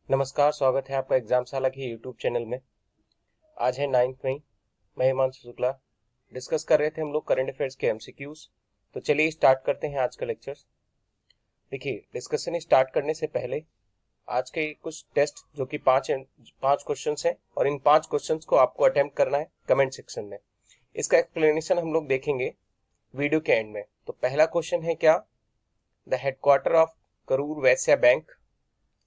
नमस्कार, स्वागत है आपका एग्जामशाला के यूट्यूब चैनल में। आज है 9 मई। मैं हिमांशु शुक्ला। डिस्कस कर रहे थे हम लोग करंट अफेयर्स के एमसीक्यूज। तो चलिए स्टार्ट करते हैं आज का लेक्चर। देखिए, डिस्कशन स्टार्ट करने से पहले आज के कुछ टेस्ट जो कि पांच क्वेश्चंस हैं और इन 5 क्वेश्चंस को आपको अटेम्प्ट करना है कमेंट सेक्शन में। इसका एक्सप्लेनेशन हम लोग देखेंगे वीडियो के एंड में। तो पहला क्वेश्चन है क्या, the headquarter of Karur Vysya bank.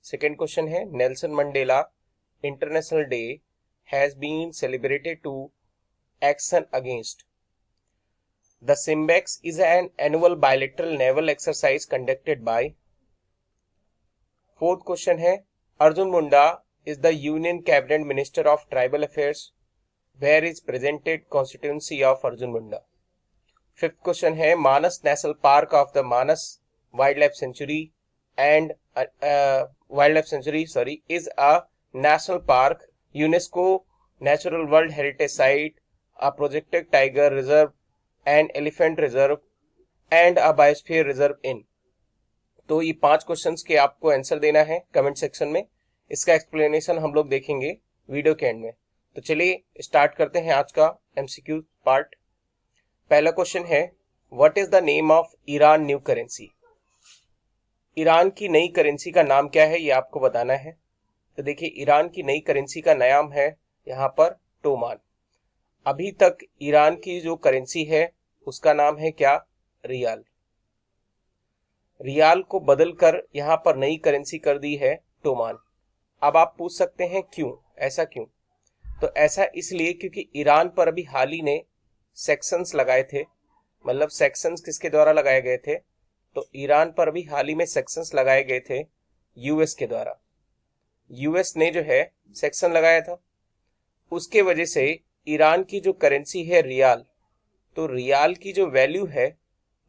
Second question है, Nelson Mandela international day has been celebrated to action against. The SIMBEX is an annual bilateral naval exercise conducted by. Fourth question है, Arjun Munda is the union cabinet minister of tribal affairs. Where is presented constituency of Arjun Munda. Fifth question है, Manas national park of the Manas wild life sanctuary and wildlife sanctuary is a national park, UNESCO Natural World Heritage Site, a protected tiger reserve, an elephant reserve and a biosphere reserve in। तो ये 5 questions के आपको answer देना है comment section में। इसका explanation हम लोग देखेंगे वीडियो के एंड में। तो चलिए स्टार्ट करते हैं आज का एमसीक्यू पार्ट। पहला क्वेश्चन है, what is the name of Iran new currency. Iran की नई करेंसी का नाम क्या है, ये आपको बताना है। तो देखिए, ईरान की नई करेंसी का नाम है यहाँ पर टोमान। अभी तक ईरान की जो करेंसी है उसका नाम है क्या, रियाल। रियाल को बदलकर यहाँ पर नई करेंसी कर दी है टोमान। अब आप पूछ सकते हैं क्यों, ऐसा क्यों। तो ऐसा इसलिए क्योंकि ईरान पर अभी हाल ही ने सेक्शंस लगाए थे। मतलब सेक्शंस किसके द्वारा लगाए गए थे, तो ईरान पर भी हाल ही में सेक्शंस लगाए गए थे यूएस के द्वारा। यूएस ने जो है सेक्शन लगाया था, उसके वजह से ईरान की जो करेंसी है रियाल, तो रियाल की जो वैल्यू है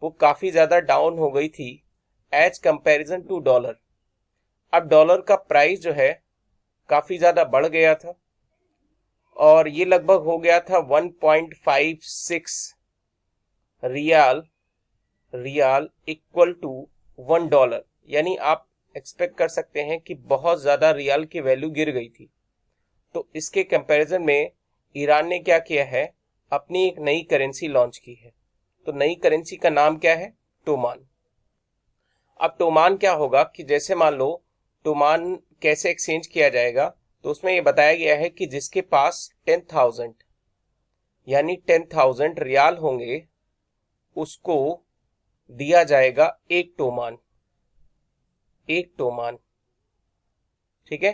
वो काफी ज्यादा डाउन हो गई थी एज कंपैरिजन टू डॉलर। अब डॉलर का प्राइस जो है काफी ज्यादा बढ़ गया था और ये लगभग हो गया था 1.56 रियाल इक्वल टू $1। यानी आप एक्सपेक्ट कर सकते हैं कि बहुत ज्यादा रियाल की वैल्यू गिर गई थी। तो इसके कंपैरिजन में ईरान ने क्या किया है, अपनी एक नई करेंसी लॉन्च की है। तो नई करेंसी का नाम क्या है, टोमान। अब टोमान क्या होगा कि जैसे मान लो टोमान कैसे एक्सचेंज किया जाएगा, तो उसमें ये बताया गया है कि जिसके पास 10,000 यानी 10,000 रियाल होंगे उसको दिया जाएगा एक टोमान। ठीक है,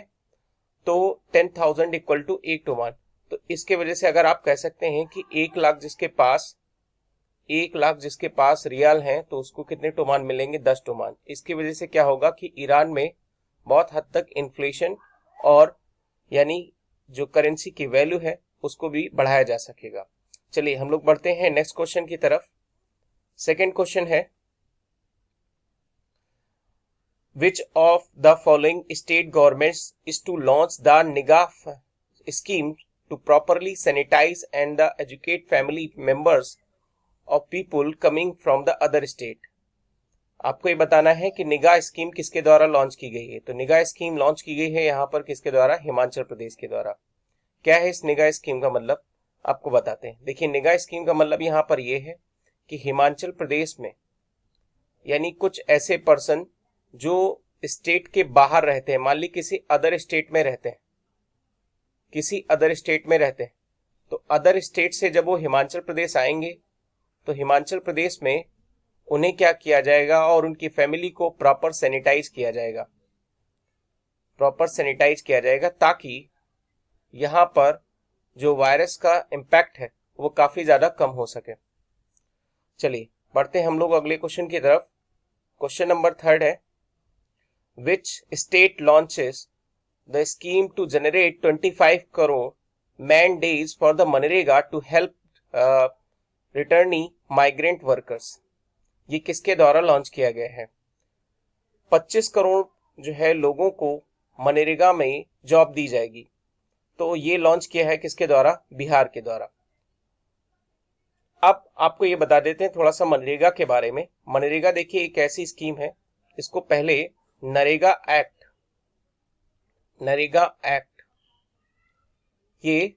तो 10,000 इक्वल टू एक टोमान। तो इसके वजह से अगर आप कह सकते हैं कि 1 लाख जिसके पास रियाल हैं तो उसको कितने टोमान मिलेंगे, 10 टोमान। इसकी वजह से क्या होगा कि ईरान में बहुत हद तक इन्फ्लेशन और यानी जो करेंसी की वैल्यू है उसको भी बढ़ाया जा सकेगा। चलिए हम लोग बढ़ते हैं नेक्स्ट क्वेश्चन की तरफ। सेकेंड क्वेश्चन है, Which of the following state governments is to launch the NIGA scheme to properly sanitize and educate family members of people coming from the other state। आपको ये बताना है कि निगाह स्कीम किसके द्वारा लॉन्च की गई है। तो निगाह स्कीम लॉन्च की गई है यहाँ पर किसके द्वारा, हिमाचल प्रदेश के द्वारा। क्या है इस निगाह स्कीम का मतलब, आपको बताते हैं। देखिए, निगाह स्कीम का मतलब यहाँ पर यह है कि हिमाचल प्रदेश में यानी कुछ ऐसे पर्सन जो स्टेट के बाहर रहते हैं, मान ली किसी अदर स्टेट में रहते हैं, तो अदर स्टेट से जब वो हिमाचल प्रदेश आएंगे तो हिमाचल प्रदेश में उन्हें क्या किया जाएगा और उनकी फैमिली को प्रॉपर सैनिटाइज किया जाएगा ताकि यहां पर जो वायरस का इंपैक्ट है वो काफी ज्यादा कम हो सके। चलिए बढ़ते हैं हम लोग अगले क्वेश्चन की तरफ। क्वेश्चन नंबर 3 है, which state launches the scheme to generate 25 crore man days for the MNREGA to help returning migrant workers। ये किसके द्वारा लॉन्च किया गया है। 25 करोड़ जो है लोगों को मनरेगा में जॉब दी जाएगी। तो ये लॉन्च किया है किसके द्वारा, बिहार के द्वारा। अब आपको ये बता देते हैं थोड़ा सा मनरेगा के बारे में। मनरेगा देखिए एक ऐसी स्कीम है, इसको पहले नरेगा नरेगा एक्ट ये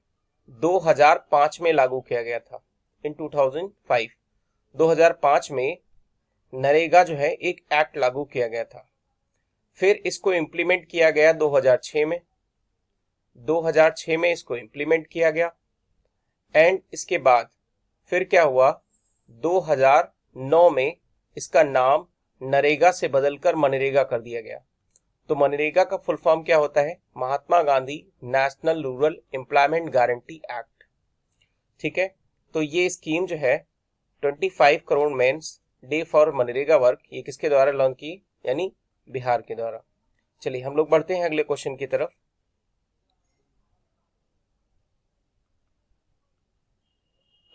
2005 में लागू किया गया था। इन 2005 2005 में नरेगा जो है एक एक्ट लागू किया गया था। फिर इसको इम्प्लीमेंट किया गया 2006 में। 2006 में इसको इम्प्लीमेंट किया गया एंड इसके बाद फिर क्या हुआ, 2009 में इसका नाम नरेगा से बदलकर मनरेगा कर दिया गया। तो मनरेगा का फुल फॉर्म क्या होता है, Mahatma Gandhi national rural employment guarantee act. ठीक है, तो ये स्कीम जो है 25 crore men's day for MNREGA work, ये किसके द्वारा लॉन्च की, यानी बिहार के द्वारा। चलिए हम लोग बढ़ते हैं अगले क्वेश्चन की तरफ।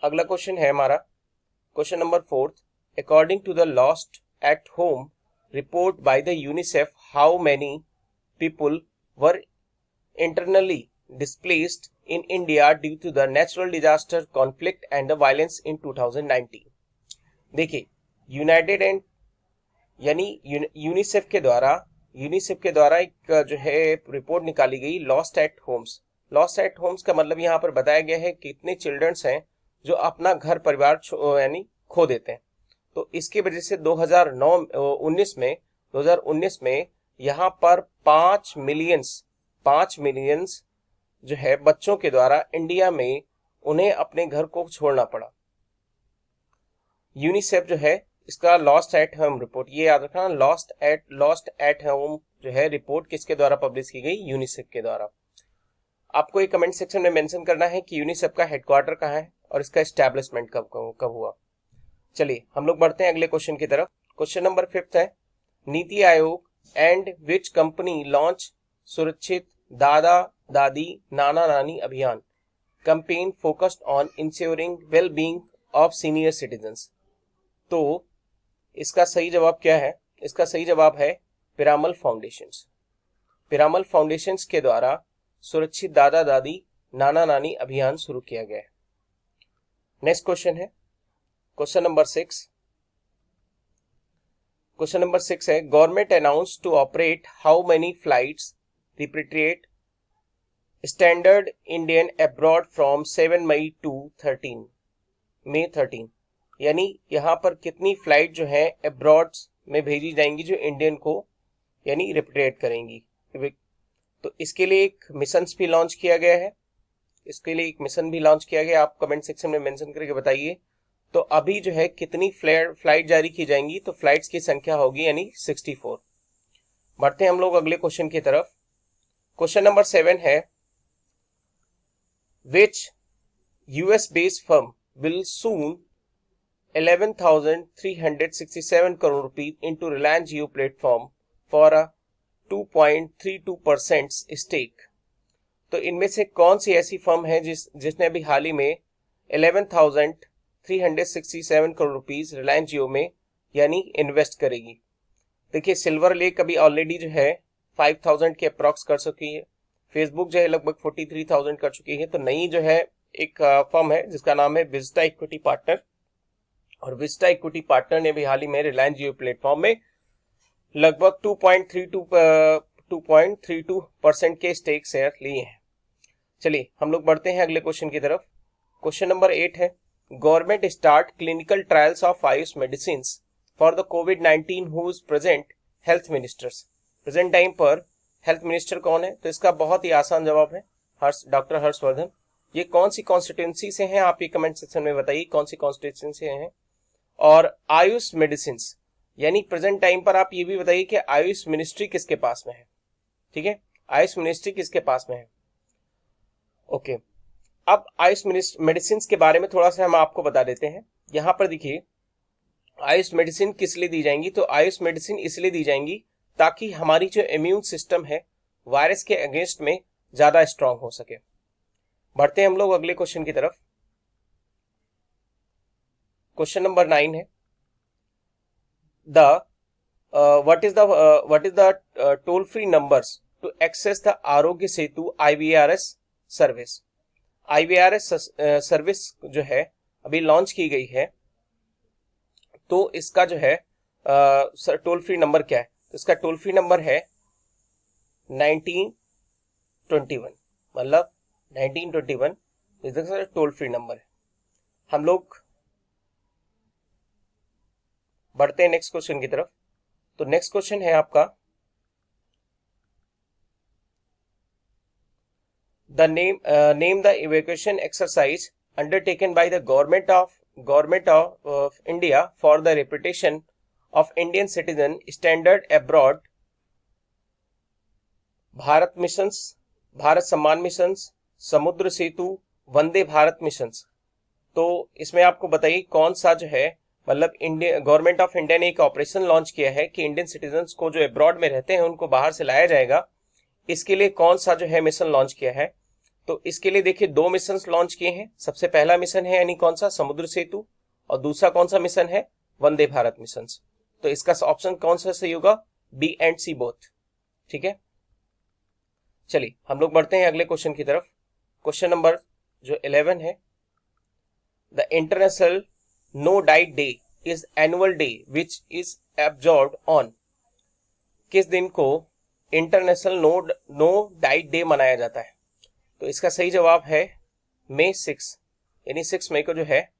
अगला क्वेश्चन है हमारा question number 4। According to the lost at home report by the UNICEF, how many people were internally displaced in India due to the natural disaster, conflict and the violence in 2019। देखिए United and यानी UNICEF के द्वारा एक जो है report निकाली गई lost eight Holmes. Lost eight Holmes का मतलब यहाँ पर बताया गया है कितने चिल्ड्रंस हैं जो अपना घर परिवार यानी खो देते हैं। तो इसकी वजह से 2019 में यहाँ पर 5 मिलियंस जो है बच्चों के द्वारा इंडिया में उन्हें अपने घर को छोड़ना पड़ा। यूनिसेफ जो है इसका लॉस्ट एट होम रिपोर्ट, ये याद रखना, लॉस्ट एट होम जो है रिपोर्ट किसके द्वारा पब्लिश की गई, यूनिसेफ के द्वारा। आपको एक कमेंट सेक्शन में मेंशन करना है कि यूनिसेफ का हेडक्वार्टर कहाँ है और इसका एस्टैब्लिशमेंट कब हुआ। चलिए हम लोग बढ़ते हैं अगले क्वेश्चन की तरफ। क्वेश्चन नंबर 5 है, NITI Aayog and which company launch सुरक्षित दादा दादी नाना नानी अभियान campaign focused on ensuring well being of senior citizens. तो इसका सही जवाब क्या है, इसका सही जवाब है पिरामल फाउंडेशंस के द्वारा सुरक्षित दादा दादी नाना नानी अभियान शुरू किया गया है। नेक्स्ट क्वेश्चन है क्वेश्चन नंबर 6। क्वेश्चन नंबर 6 है, government announce to operate how many flights repatriate stranded Indian abroad from 7 May to 13 May 13, यानी यहाँ पर कितनी फ्लाइट जो है अब्रॉड में भेजी जाएंगी जो इंडियन को यानी रिपेट्रिएट करेंगी। तो इसके लिए एक मिशन भी लॉन्च किया गया, आप कमेंट सेक्शन में मेंशन करके बताइए। तो अभी जो है कितनी फ्लाइट जारी की जाएंगी, तो फ्लाइट्स की संख्या होगी यानी 64। बढ़ते हैं हम लोग अगले क्वेश्चन की तरफ। क्वेश्चन नंबर 7 है, which US based firm will soon 11,367 crore rupees into Reliance Jio platform for a 2.32% stake। तो इनमें से कौन सी ऐसी फर्म है जिसने अभी हाल ही में 11,367 करोड़ रुपीस रिलायंस जियो में यानी इन्वेस्ट करेगी। देखिए सिल्वर लेक अभी ऑलरेडी जो है 5,000 के अप्रॉक्स कर चुकी है, फेसबुक जो है लगभग 43,000 कर चुकी है। तो नई जो है एक फर्म है जिसका नाम है विस्टा इक्विटी पार्टनर, और विस्टा इक्विटी पार्टनर ने भी हाल ही में रिलायंस जियो प्लेटफॉर्म में लगभग 2.32% के स्टेक शेयर लिए हैं। चलिए हम लोग बढ़ते हैं अगले क्वेश्चन की तरफ। क्वेश्चन नंबर 8 है, government start clinical trials of AYUSH medicine for the कोविड-19 who's present health ministers. Present time पर हेल्थ मिनिस्टर कौन है, तो इसका बहुत ही आसान जवाब है डॉक्टर हर्षवर्धन। ये कौन सी कॉन्स्टिट्यूंसी से हैं, आप ये कमेंट सेक्शन में बताइए कौन सी कॉन्स्टिट्यूंसी से हैं। और आयुष मेडिसिन यानी प्रेजेंट टाइम पर आप ये भी बताइए कि आयुष मिनिस्ट्री किसके पास में है। ठीक है, आयुष मिनिस्ट्री किसके पास में है। ओके, अब आयुष मेडिसिन के बारे में थोड़ा सा हम आपको बता देते हैं। यहां पर देखिए आयुष मेडिसिन किस लिए दी जाएंगी, तो आयुष मेडिसिन इसलिए दी जाएंगी ताकि हमारी जो इम्यून सिस्टम है वायरस के अगेंस्ट में ज्यादा स्ट्रांग हो सके। बढ़ते हैं हम लोग अगले क्वेश्चन की तरफ। क्वेश्चन नंबर 9 है, what is the toll free numbers to access the Aarogya Setu IVRS service. IVRS service जो है अभी लॉन्च की गई है, तो इसका जो है टोल फ्री नंबर क्या है, तो इसका टोल फ्री नंबर है 19 1921, मतलब 1921 इस तरह से टोल फ्री नंबर है। हम लोग बढ़ते हैं नेक्स्ट क्वेश्चन की तरफ। तो नेक्स्ट क्वेश्चन है आपका, the name the evacuation exercise undertaken by the government of India for the reputation of Indian citizen standard abroad, Bharat missions, Bharat सम्मान मिशंस, समुद्र सेतु, वंदे भारत मिशंस। तो इसमें आपको बताइए कौन सा जो है, मतलब इंडिया गवर्नमेंट ऑफ इंडिया ने एक ऑपरेशन लॉन्च किया है कि इंडियन सिटीजन्स को जो अब्रॉड में रहते हैं उनको बाहर से लाया जाएगा। इसके लिए कौन सा जो है मिशन लॉन्च किया है? तो इसके लिए देखिए 2 मिशन लॉन्च किए हैं। सबसे पहला मिशन है यानी कौन सा, समुद्र सेतु, और दूसरा कौन सा मिशन है, वंदे भारत मिशन। तो इसका ऑप्शन कौन सा सही होगा, बी एंड सी बोथ। ठीक है, चलिए हम लोग बढ़ते हैं अगले क्वेश्चन की तरफ। क्वेश्चन नंबर जो 11 है, the international no diet day is annual day which is observed on, किस दिन को इंटरनेशनल नो डाइट डे मनाया जाता है? तो इसका सही जवाब है मई 6, यानी 6 मई को जो है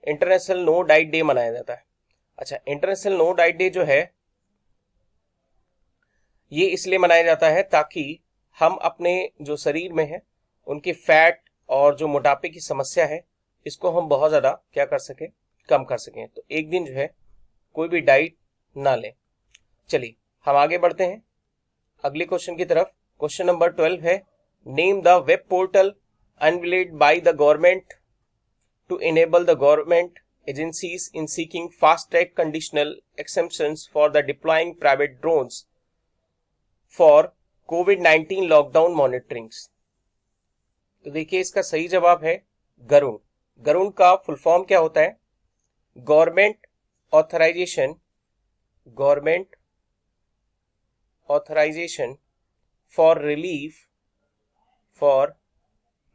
इंटरनेशनल नो डाइट डे मनाया जाता है। अच्छा, इंटरनेशनल नो डाइट डे जो है ये इसलिए मनाया जाता है ताकि हम अपने जो शरीर में है उनकी फैट और जो मोटापे की समस्या है इसको हम बहुत ज्यादा क्या कर सके, कम कर सकें। तो एक दिन जो है कोई भी डाइट ना लें। चलिए हम आगे बढ़ते हैं अगले क्वेश्चन की तरफ। क्वेश्चन नंबर 12 है, name the web portal unveiled by the government to enable the government agencies in seeking fast track conditional exemptions for the deploying private drones for COVID lockdown monitorings. तो देखिए इसका सही जवाब है गरुड़। गरुड़ का फुल फॉर्म क्या होता है, government authorisation for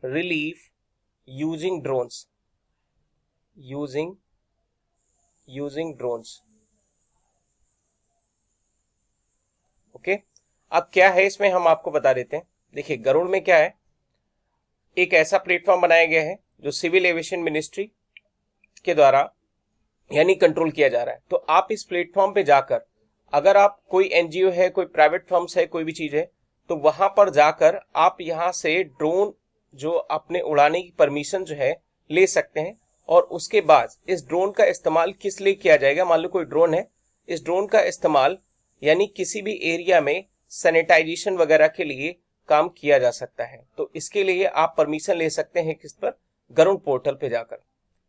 relief using drones. Okay, अब क्या है इसमें हम आपको बता देते हैं। देखिए गरुड़ में क्या है, एक ऐसा प्लेटफॉर्म बनाया गया है जो सिविल एविएशन मिनिस्ट्री के द्वारा यानी कंट्रोल किया जा रहा है। तो आप इस प्लेटफॉर्म पे जाकर, अगर आप कोई एनजीओ है, कोई प्राइवेट फर्म्स है, कोई भी चीज है, तो वहां पर जाकर आप यहां से ड्रोन जो अपने उड़ाने की परमिशन जो है ले सकते हैं। और उसके बाद इस ड्रोन का इस्तेमाल किस लिए किया जाएगा, मान लो कोई ड्रोन है, इस ड्रोन का इस्तेमाल यानी किसी भी एरिया में सैनिटाइजेशन वगैरह के लिए काम किया जा सकता है। तो इसके लिए आप परमिशन ले सकते हैं किस पर, गरुड़ पोर्टल पे जाकर।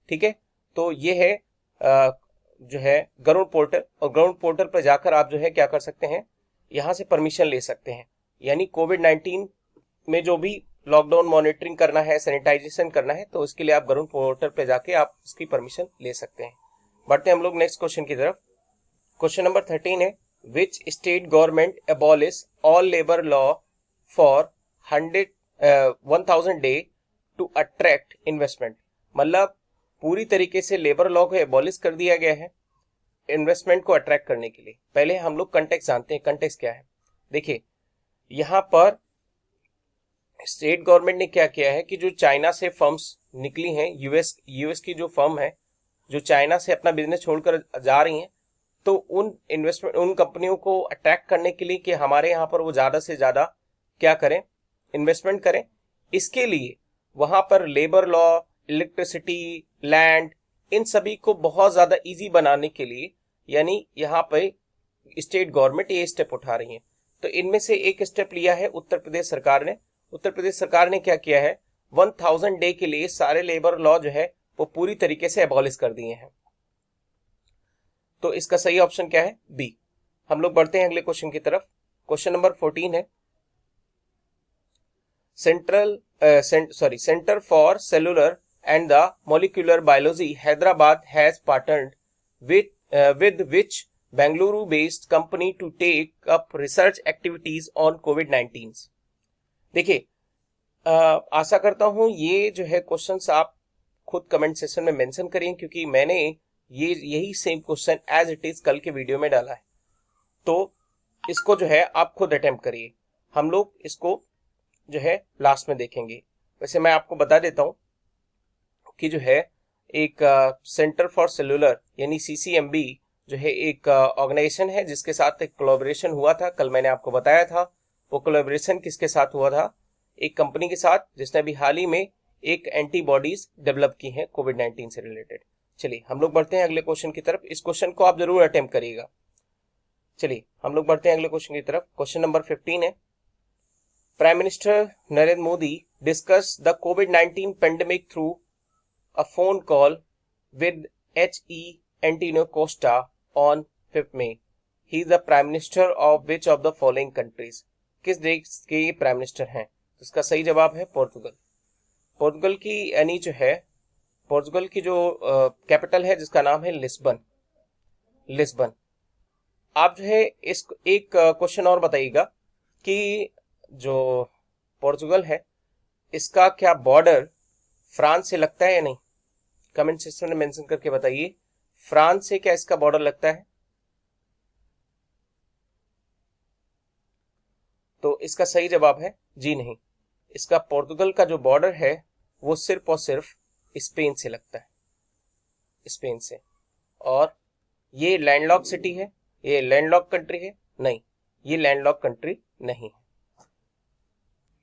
ठीक है, तो ये है जो है गरुड़ पोर्टल, और गरुड़ पोर्टल पर जाकर आप जो है क्या कर सकते हैं, यहां से परमिशन ले सकते हैं। यानी कोविड-19 में जो भी लॉकडाउन मॉनिटरिंग करना है, सैनिटाइजेशन करना है, तो इसके लिए आप गरुड़ पोर्टल पे जाके आप इसकी परमिशन ले सकते हैं। बढ़ते हैं हम लोग नेक्स्ट क्वेश्चन की तरफ। क्वेश्चन नंबर 13 है, which state government abolish all labour law for 1000 day to attract investment. मतलब पूरी तरीके से लेबर लॉ को एबॉलिश कर दिया गया है इन्वेस्टमेंट को अट्रैक्ट करने के लिए। पहले हम लोग कंटेक्स्ट जानते हैं, कंटेक्स्ट क्या है। देखिए यहां पर स्टेट गवर्नमेंट ने क्या किया है कि जो चाइना से फर्म्स निकली हैं, यूएस की जो फर्म है जो चाइना से अपना बिजनेस छोड़कर जा रही हैं, तो उन कंपनियों को अट्रैक्ट करने के लिए कि हमारे यहाँ पर वो ज्यादा से ज्यादा क्या करें, इन्वेस्टमेंट करें। इसके लिए वहां पर लेबर लॉ, इलेक्ट्रिसिटी, लैंड, इन सभी को बहुत ज्यादा इजी बनाने के लिए यानी यहाँ पे स्टेट गवर्नमेंट ये स्टेप उठा रही है। तो इनमें से एक स्टेप लिया है उत्तर प्रदेश सरकार ने। उत्तर प्रदेश सरकार ने क्या किया है, 1000 डे के लिए सारे लेबर लॉ जो है वो पूरी तरीके से एबॉलिश कर दिए हैं। तो इसका सही ऑप्शन क्या है, बी। हम लोग बढ़ते हैं अगले क्वेश्चन की तरफ। क्वेश्चन नंबर 14 है, centre for cellular and the molecular biology Hyderabad has partnered with which Bengaluru based company to take up research activities on COVID-19। देखिए आशा करता हूं ये जो है क्वेश्चंस आप खुद कमेंट सेक्शन में मेंशन करिए, क्योंकि मैंने यही same question as it is कल के वीडियो में डाला है। तो इसको जो है आप खुद अटेम्प्ट करिए। हम लोग इसको जो है लास्ट में देखेंगे। वैसे मैं आपको बता देता हूं कि जो है एक सेंटर फॉर सेलुलर यानी CCMB जो है एक ऑर्गेनाइजेशन है जिसके साथ एक कोलैबोरेशन हुआ था, कल मैंने आपको बताया था। वो कोलैबोरेशन किसके साथ हुआ था? एक कंपनी के साथ जिसने अभी हाल ही में एक एंटीबॉडीज डेवलप की हैं कोविड-19 से रिलेटेड। चलिए हम लोग बढ़ते हैं अगले क्वेश्चन की तरफ। इस क्वेश्चन को आप जरूर अटेम्प्ट करिएगा। चलिए हम लोग बढ़ते हैं अगले क्वेश्चन की तरफ। क्वेश्चन नंबर 15 है, prime minister Narendra Modi discuss the covid pandemic through a phone call with H.E. Antonio Costa on 5th May. He is the Prime Minister of which of the following countries? किस देश के ये prime minister हैं? तो इसका सही जवाब है पोर्तुगल। पोर्तुगल की यानी जो है पोर्तुगल की जो कैपिटल है जिसका नाम है लिस्बन। लिस्बन। आप जो है इस एक क्वेश्चन और बताइएगा कि जो पोर्तुगल है इसका क्या बॉर्डर फ्रांस से लगता है या नहीं? कमेंट सेक्शन में मेंशन करके बताइए, फ्रांस से क्या इसका बॉर्डर लगता है? तो इसका सही जवाब है जी नहीं। इसका पोर्तुगल का जो बॉर्डर है वो सिर्फ और सिर्फ स्पेन से लगता है, स्पेन से। और ये लैंडलॉक सिटी है, ये लैंडलॉक कंट्री है? नहीं, ये लैंडलॉक कंट्री नहीं है।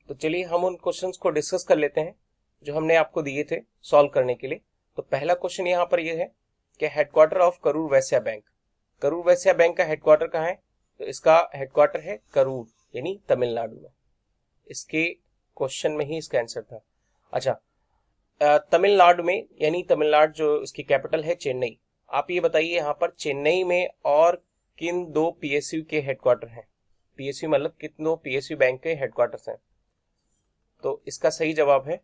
तो चलिए हम उन क्वेश्चंस को डिस्कस कर लेते हैं जो हमने आपको दिए थे सॉल्व करने के लिए। तो पहला क्वेश्चन यहाँ पर ये है कि headquarter of Karur Vysya bank. Karur Vysya bank का हेडक्वार्टर कहाँ है? तो इसका हेडक्वार्टर है करूर यानी तमिलनाडु में। इसके क्वेश्चन में ही इसका आंसर था। अच्छा, तमिलनाडु में यानी तमिलनाडु जो इसकी कैपिटल है चेन्नई। आप ये बताइए यहाँ पर चेन्नई में और किन दो PSU के हेडक्वार्टर हैं? PSU मतलब किन दो PSU बैंक के हेडक्वार्टर्स हैं? तो इसका सही जवाब है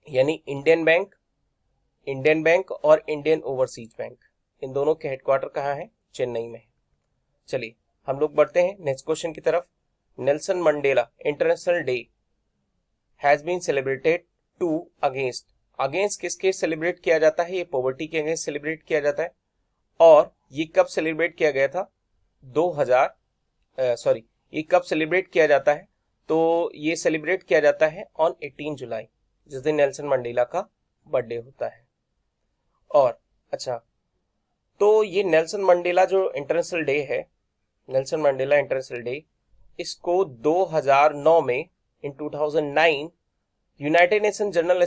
यानी इंडियन बैंक और इंडियन ओवरसीज बैंक, इन दोनों के हेडक्वार्टर कहाँ है? चेन्नई में। चलिए हम लोग बढ़ते हैं नेक्स्ट क्वेश्चन की तरफ। Nelson Mandela international day has been celebrated to against किसके सेलिब्रेट किया जाता है? ये पॉवर्टी के अगेंस्ट सेलिब्रेट किया जाता है। और ये कब सेलिब्रेट किया गया था? ये कब सेलिब्रेट किया जाता है? तो ये सेलिब्रेट किया जाता है ऑन 18 जुलाई, जिस दिन नेल्सन मंडेला का बर्थडे होता है। और अच्छा, तो ये नेल्सन मंडेला जो इंटरनेशनल डे है, नेल्सन मंडेला इंटरनेशनल डे, इसको 2009 में इन 2009 यूनाइटेड नेशन जनरल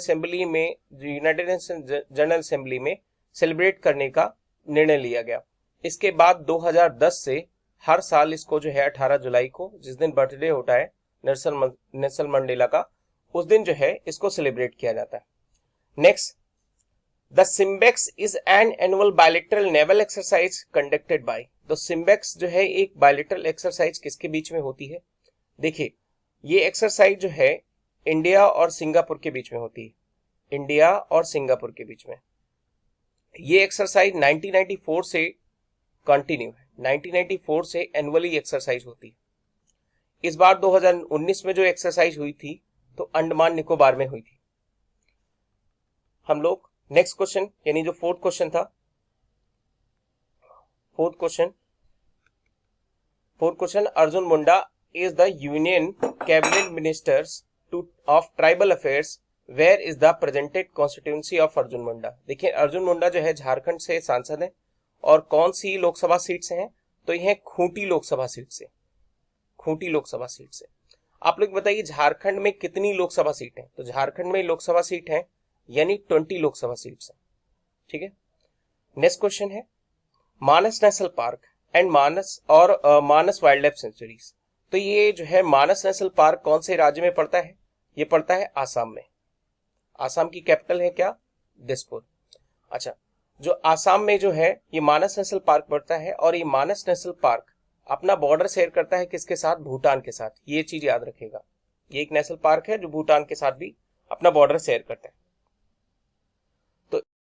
असेंबली में सेलिब्रेट करने का निर्णय लिया गया। इसके बाद 2010 से हर साल इसको जो है 18 जुलाई को, जिस दिन बर्थडे होता है नेल्सन मंडेला का, उस दिन जो है इसको सेलिब्रेट किया जाता है। Next, the SIMBEX is an annual bilateral naval exercise conducted bye. तो सिम्बेक्स जो है एक बायलैटरल एक्सरसाइज किसके बीच में होती है? देखिए ये एक्सरसाइज जो है इंडिया और सिंगापुर के बीच में होती है, इंडिया और सिंगापुर के बीच में। ये एक्सरसाइज 1994 से कंटिन्यू है, 1994 से एनुअली एक्सरसाइज होती है। इस बार 2019 में जो एक्सरसाइज हुई थी तो अंडमान निकोबार में हुई थी। हम लोग नेक्स्ट क्वेश्चन यानी जो फोर्थ क्वेश्चन था, fourth question, Arjun Munda is the union cabinet ministers of tribal affairs where is the presented constituency of Arjun Munda. देखिए अर्जुन मुंडा जो है झारखंड से सांसद है और कौन सी लोकसभा सीट से हैं? तो यह खूंटी लोकसभा सीट से, खूंटी लोकसभा सीट से। आप लोग बताइए झारखंड में कितनी लोकसभा सीट है? तो झारखंड में लोकसभा सीट है यानी 20 लोकसभा सीट्स है। ठीक है, नेक्स्ट क्वेश्चन है Manas national park and Manas wild life sanctuaries. तो ये जो है मानस नेशनल पार्क कौन से राज्य में पड़ता है? ये पड़ता है आसाम में। आसाम की कैपिटल है क्या? दिसपुर। अच्छा, जो आसाम में जो है ये मानस नेशनल पार्क पड़ता है और ये मानस नेशनल पार्क अपना बॉर्डर शेयर करता है किसके साथ? भूटान के साथ। ये चीज याद रखेगा, ये एक नेशनल पार्क है जो भूटान के साथ भी अपना बॉर्डर शेयर करता है।